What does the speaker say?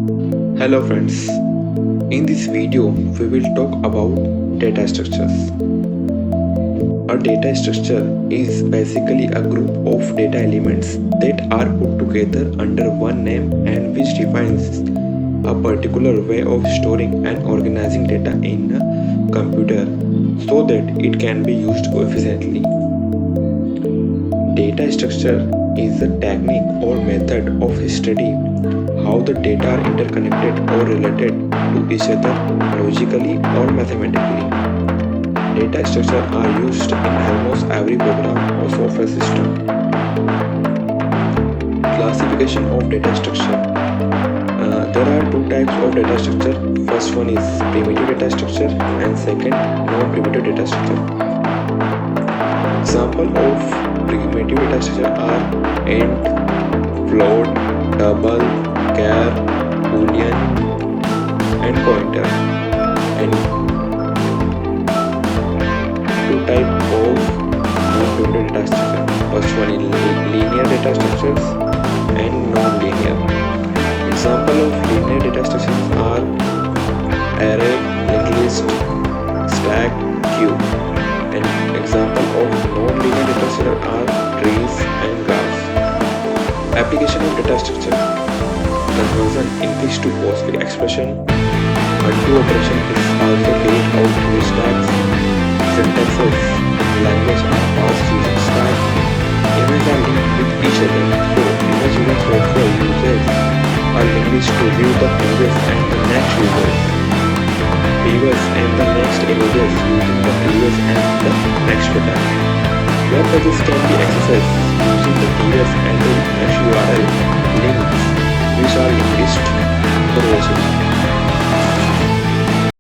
Hello friends, in this video we will talk about data structures. A data structure is basically a group of data elements that are put together under one name and which defines a particular way of storing and organizing data in a computer so that it can be used efficiently. Data structure is a technique or method of study how the data are interconnected or related to each other logically or mathematically. Data structures are used in almost every program or software system. Classification of data structure. There are two types of data structure. First one is primitive data structure and second non-primitive data structure. Example of primitive data structure are int, float, double, char, boolean, and pointer. And two types of non-primitive data structure. First one is linear data structures and non-linear. Example of linear data structures are array, linked list, stack, queue. And example of non-linear data structures are trees and graphs. Application of data structure. Conversion English to Postgre expression. Undo operation is also carried out through stacks. Syntaxes language are passed using stack. Images are linked with each other. So image using software uses a linked list to view the previous and the next users. Previous and the next images using the previous and the next data. Web pages can be accessed using the previous and the next URL links.